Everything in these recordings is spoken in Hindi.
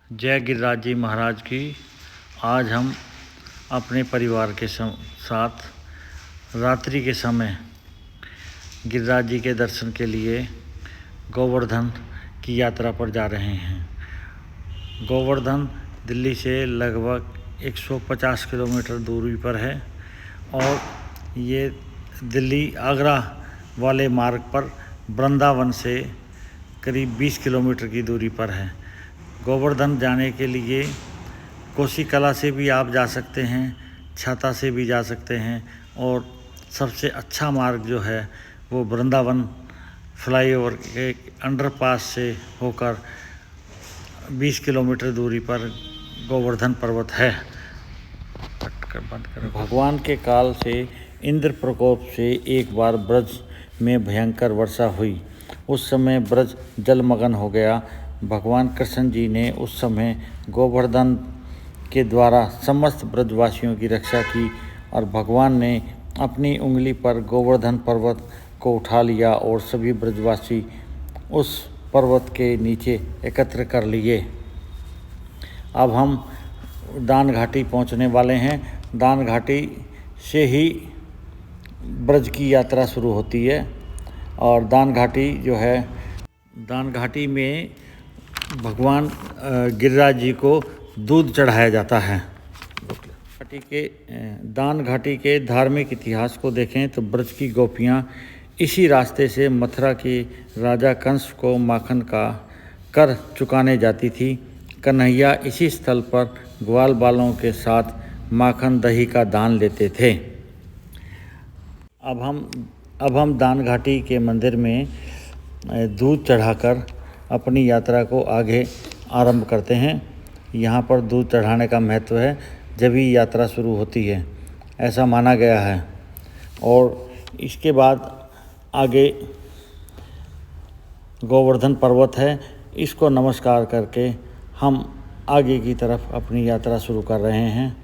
जय गिरिराज जी महाराज की। आज हम अपने परिवार के साथ रात्रि के समय गिरिराज जी के दर्शन के लिए गोवर्धन की यात्रा पर जा रहे हैं। गोवर्धन दिल्ली से लगभग 150 किलोमीटर दूरी पर है और ये दिल्ली आगरा वाले मार्ग पर वृंदावन से करीब 20 किलोमीटर की दूरी पर है। गोवर्धन जाने के लिए कोसीकला से भी आप जा सकते हैं, छाता से भी जा सकते हैं और सबसे अच्छा मार्ग जो है वो वृंदावन फ्लाईओवर के अंडरपास से होकर 20 किलोमीटर दूरी पर गोवर्धन पर्वत है। बंद करो। भगवान के काल से इंद्र प्रकोप से एक बार ब्रज में भयंकर वर्षा हुई। उस समय ब्रज जलमग्न हो गया। भगवान कृष्ण जी ने उस समय गोवर्धन के द्वारा समस्त ब्रजवासियों की रक्षा की और भगवान ने अपनी उंगली पर गोवर्धन पर्वत को उठा लिया और सभी ब्रजवासी उस पर्वत के नीचे एकत्र कर लिए। अब हम दान घाटी पहुंचने वाले हैं। दान घाटी से ही ब्रज की यात्रा शुरू होती है और दान घाटी जो है, दान घाटी में भगवान गिरिराज जी को दूध चढ़ाया जाता है। दान घाटी के धार्मिक इतिहास को देखें तो ब्रज की गोपियाँ इसी रास्ते से मथुरा के राजा कंस को माखन का कर चुकाने जाती थी। कन्हैया इसी स्थल पर ग्वाल बालों के साथ माखन दही का दान लेते थे। अब हम दान घाटी के मंदिर में दूध चढ़ाकर अपनी यात्रा को आगे आरंभ करते हैं। यहाँ पर दूध चढ़ाने का महत्व है, जब ही यात्रा शुरू होती है ऐसा माना गया है। और इसके बाद आगे गोवर्धन पर्वत है, इसको नमस्कार करके हम आगे की तरफ अपनी यात्रा शुरू कर रहे हैं।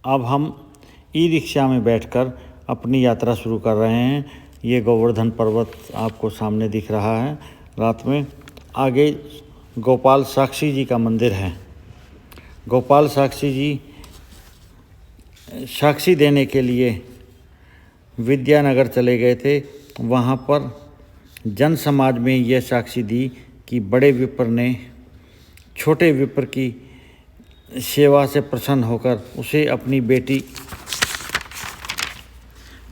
अब हम ई रिक्शा में बैठकर अपनी यात्रा शुरू कर रहे हैं। ये गोवर्धन पर्वत आपको सामने दिख रहा है। रात में आगे गोपाल साक्षी जी का मंदिर है। गोपाल साक्षी जी साक्षी देने के लिए विद्यानगर चले गए थे। वहाँ पर जन समाज में यह साक्षी दी कि बड़े विप्र ने छोटे विप्र की सेवा से प्रसन्न होकर उसे अपनी बेटी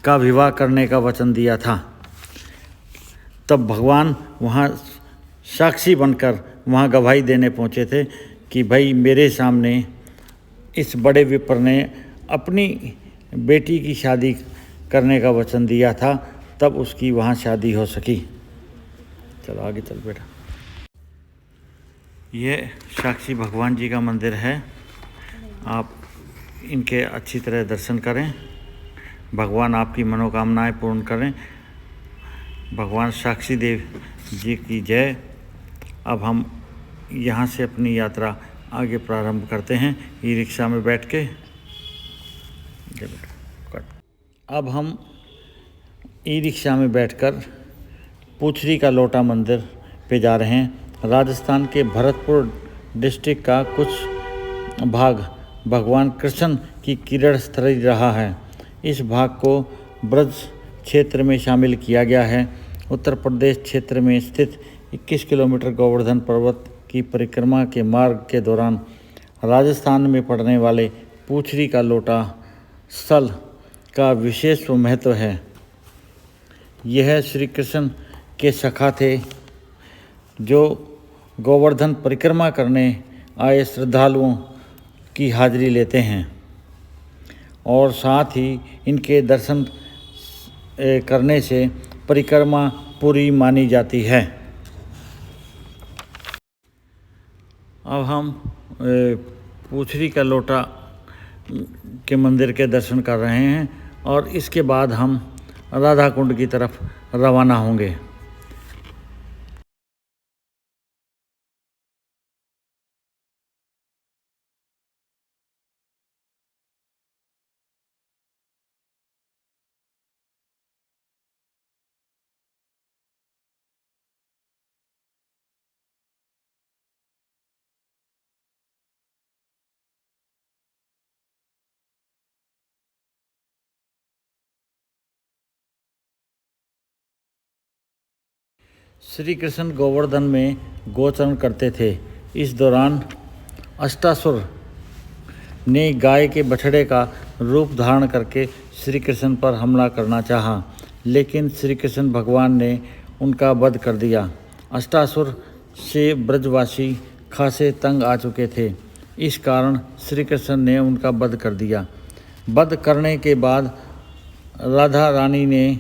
का विवाह करने का वचन दिया था। तब भगवान वहाँ साक्षी बनकर वहाँ गवाही देने पहुँचे थे कि भाई मेरे सामने इस बड़े विप्र ने अपनी बेटी की शादी करने का वचन दिया था, तब उसकी वहाँ शादी हो सकी। चलो आगे चल बेटा। ये साक्षी भगवान जी का मंदिर है। आप इनके अच्छी तरह दर्शन करें। भगवान आपकी मनोकामनाएं पूर्ण करें। भगवान साक्षी देव जी की जय। अब हम यहाँ से अपनी यात्रा आगे प्रारंभ करते हैं ई रिक्शा में बैठ के। अब हम ई रिक्शा में बैठकर पूछरी का लोटा मंदिर पे जा रहे हैं। राजस्थान के भरतपुर डिस्ट्रिक्ट का कुछ भाग भगवान कृष्ण की किरण स्थली रहा है। इस भाग को ब्रज क्षेत्र में शामिल किया गया है। उत्तर प्रदेश क्षेत्र में स्थित 21 किलोमीटर गोवर्धन पर्वत की परिक्रमा के मार्ग के दौरान राजस्थान में पड़ने वाले पूछरी का लोटा स्थल का विशेष महत्व है। यह श्री कृष्ण के सखा थे जो गोवर्धन परिक्रमा करने आए श्रद्धालुओं की हाजिरी लेते हैं और साथ ही इनके दर्शन करने से परिक्रमा पूरी मानी जाती है। अब हम पूछरी का लोटा के मंदिर के दर्शन कर रहे हैं और इसके बाद हम राधा कुंड की तरफ रवाना होंगे। श्री कृष्ण गोवर्धन में गोचरण करते थे। इस दौरान अष्टासुर ने गाय के बछड़े का रूप धारण करके श्री कृष्ण पर हमला करना चाहा, लेकिन श्री कृष्ण भगवान ने उनका वध कर दिया। अष्टासुर से ब्रजवासी खासे तंग आ चुके थे, इस कारण श्री कृष्ण ने उनका वध कर दिया। वध करने के बाद राधा रानी ने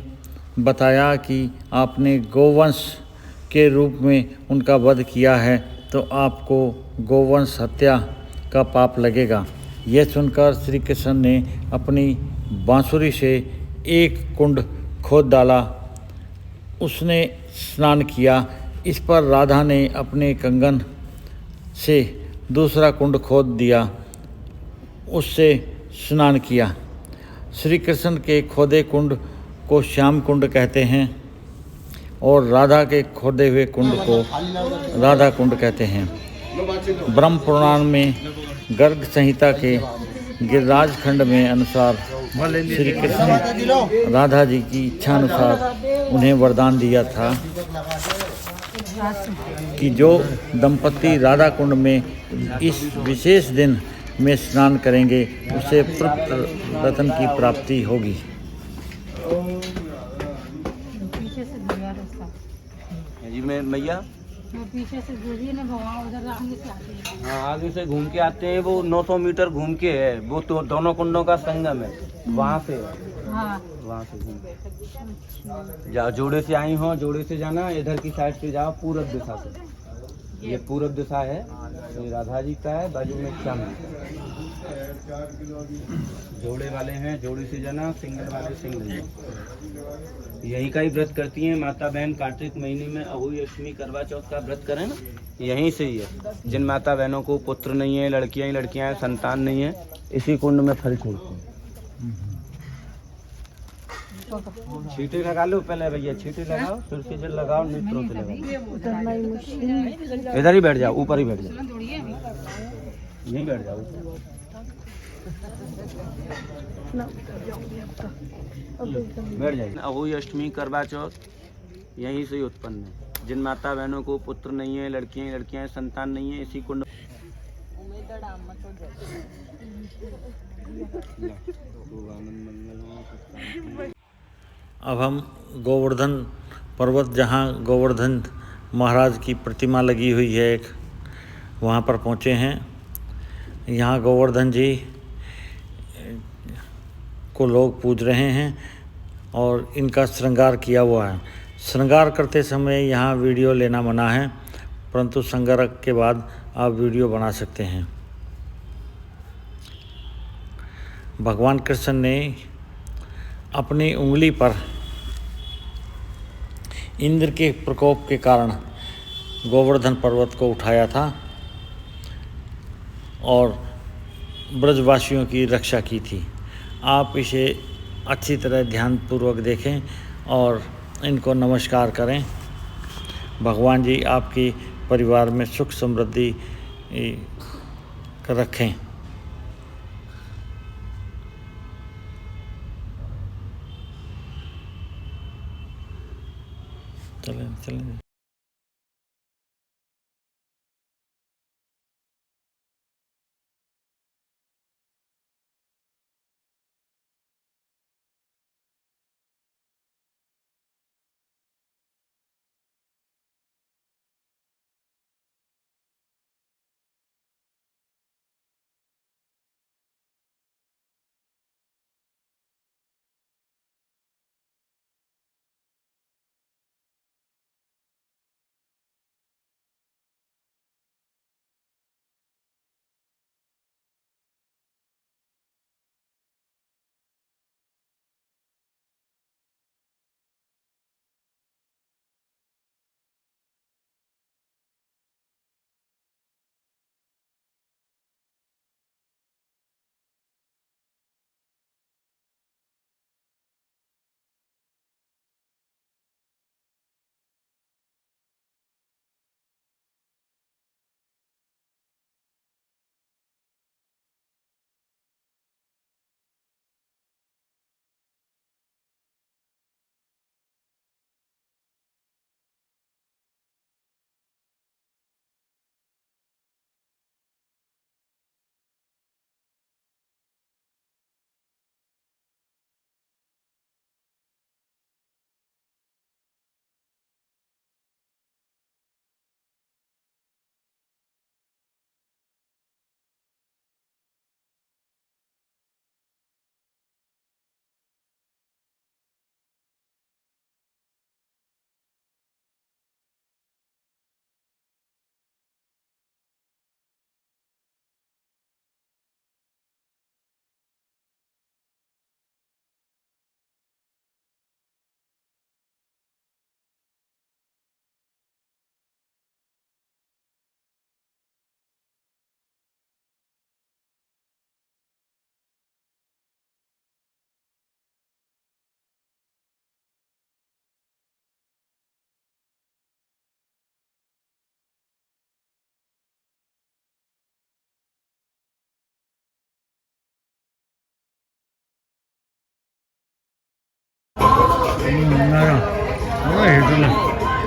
बताया कि आपने गोवंश के रूप में उनका वध किया है तो आपको गोवंश हत्या का पाप लगेगा। यह सुनकर श्री कृष्ण ने अपनी बांसुरी से एक कुंड खोद डाला। उसने स्नान किया। इस पर राधा ने अपने कंगन से दूसरा कुंड खोद दिया, उससे स्नान किया। श्री कृष्ण के खोदे कुंड को श्याम कुंड कहते हैं और राधा के खोदे हुए कुंड को राधा कुंड कहते हैं। ब्रह्म पुराण में गर्ग संहिता के गिरिराज खंड में अनुसार श्री कृष्ण राधा जी की इच्छा अनुसार उन्हें वरदान दिया था कि जो दंपति राधा कुंड में इस विशेष दिन में स्नान करेंगे उसे पुत्र रत्न की प्राप्ति होगी। जी मैं मैया पीछे से ना भगवान उधर आगे से आते हैं। हाँ आगे से घूम के आते हैं। वो 900 मीटर घूम के है। वो तो दोनों कुंडों का संगम है। वहाँ से हाँ वहाँ से घूम जाओ। जोड़े से आई हो, जोड़े से जाना, इधर की साइड से जाओ पूरब दिशा से। ये पूरब दिशा है। ये राधा जी का है, बाजू में श्याम जी का। जोड़े वाले हैं, जोड़े से जाना, सिंगल वाले सिंगल जी। यही का ही व्रत करती हैं माता बहन। कार्तिक महीने में अहुई अष्टमी करवा चौथ का व्रत करें ना, यहीं से ही है। जिन माता बहनों को पुत्र नहीं है, लड़कियां ही लड़कियां हैं, संतान नहीं है, इसी कुंड में फल छोड़ते हैं। छींटे लगा लो पहले भैया, छींटे लगाओ, फिर से जल लगाओ, नेत्रों से लगाओ। इधर ही बैठ जाओ, ऊपर ही बैठ जाओ, यहीं बैठ जाओ। बैठ जाइए। अहुई अष्टमी करवा चौथ यहीं से ही उत्पन्न है। जिन माता बहनों को पुत्र नहीं है, लड़कियां ही लड़कियां हैं, संतान नहीं है, इसी कुंड। अब हम गोवर्धन पर्वत, जहाँ गोवर्धन महाराज की प्रतिमा लगी हुई है एक, वहाँ पर पहुँचे हैं। यहाँ गोवर्धन जी को लोग पूज रहे हैं और इनका श्रृंगार किया हुआ है। श्रृंगार करते समय यहाँ वीडियो लेना मना है, परंतु श्रृंगार के बाद आप वीडियो बना सकते हैं। भगवान कृष्ण ने अपनी उंगली पर इंद्र के प्रकोप के कारण गोवर्धन पर्वत को उठाया था और ब्रजवासियों की रक्षा की थी। आप इसे अच्छी तरह ध्यानपूर्वक देखें और इनको नमस्कार करें। भगवान जी आपकी परिवार में सुख समृद्धि रखें। चलें।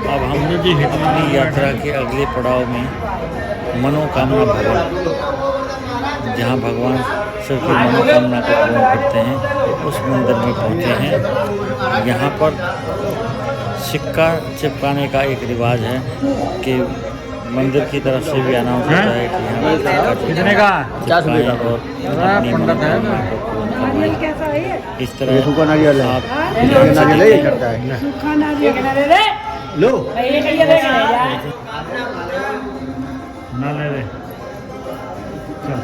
अब हमने जी हिटलरी यात्रा के अगले पड़ाव में मनोकामना भवन, जहाँ भगवान सबकी मनोकामना को पूर्ण करते हैं, उस मंदिर में पहुँचे हैं। यहाँ पर सिक्का चिपकाने का एक रिवाज है कि मंदिर की तरफ से भी अनाउंस होता है कि यहाँ पर कितने का? 50 रुपये का। और अपनी मनोकामना को पूर्ण करवाएं। इस तरह सूखा नारियल है। आप नारियल है, करता है। सूखा नारियल लो ना ले रे चल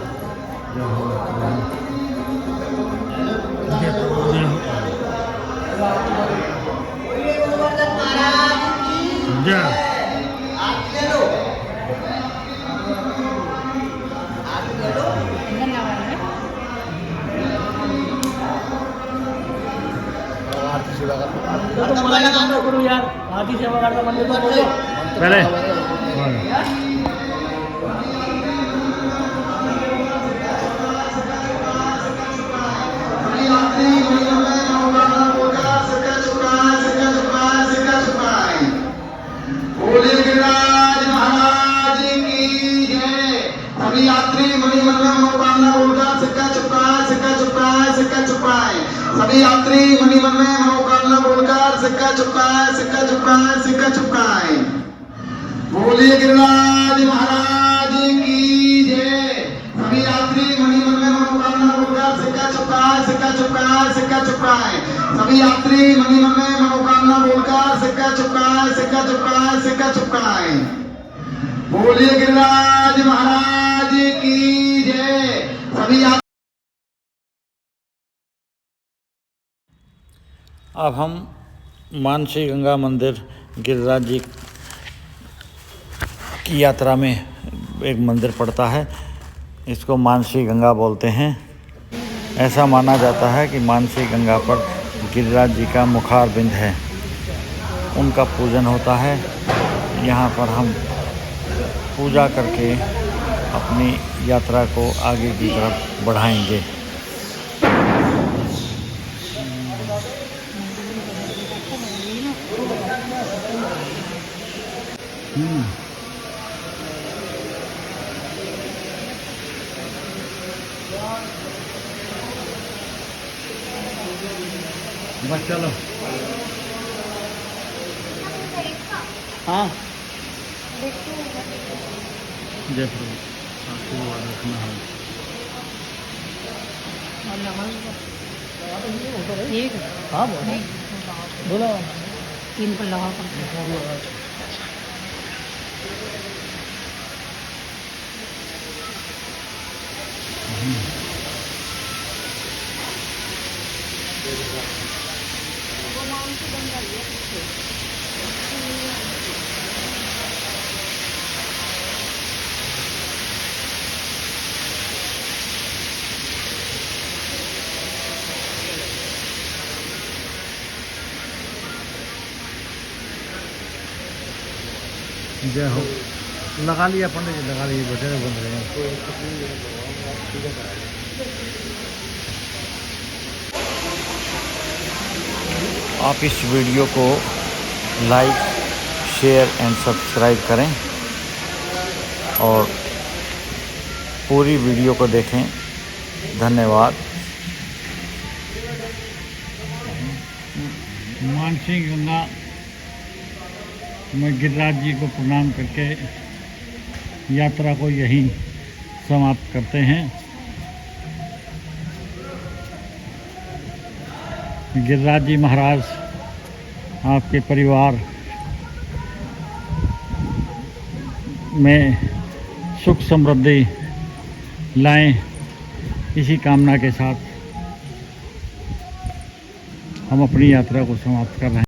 जा पहले सभी यात्री मणिमन में मनोकामना बोलकर सिक्का चुपकाए, सिक्का चुपकाए, सिक्का चुपकाए। सभी यात्री मणिमन में मनोकामना बोलकर सिक्का चुपकाए, सिक्का चुपकाए, सिक्का चुपकाए। बोलिए गिरिराज महाराज की जय। सभी यात्री मणिमन में मनोकामना बोलकर सिक्का चुपकाए, सिक्का चुपकाए, सिक्का चुपकाए। सभी यात्री मणिमन में मनोकामना बोलकर सिक्का चुपकाए, सिक्का चुपकाए, सिक्का चुपकाए। बोलिए गिरिराज महाराज की जय। सभी अब हम मानसी गंगा मंदिर गिरिराज जी की यात्रा में एक मंदिर पड़ता है, इसको मानसी गंगा बोलते हैं। ऐसा माना जाता है कि मानसी गंगा पर गिरिराज जी का मुखार बिंद है, उनका पूजन होता है। यहाँ पर हम पूजा करके अपनी यात्रा को आगे की तरफ बढ़ाएंगे। बस चलो। हाँ जय प्रभु, आशीर्वाद रखना है। ठीक है। हाँ बोलो 3 पर लगा कर जय हो। लगा लिया पंडित जी, लगा लिए, बटेरे बन रहे हैं। आप इस वीडियो को लाइक, शेयर एंड सब्सक्राइब करें और पूरी वीडियो को देखें। धन्यवाद। मानसी गंगा में गिरिराज जी को प्रणाम करके यात्रा को यहीं समाप्त करते हैं। गिरिराज जी महाराज आपके परिवार में सुख समृद्धि लाएं, इसी कामना के साथ हम अपनी यात्रा को समाप्त कर रहे हैं।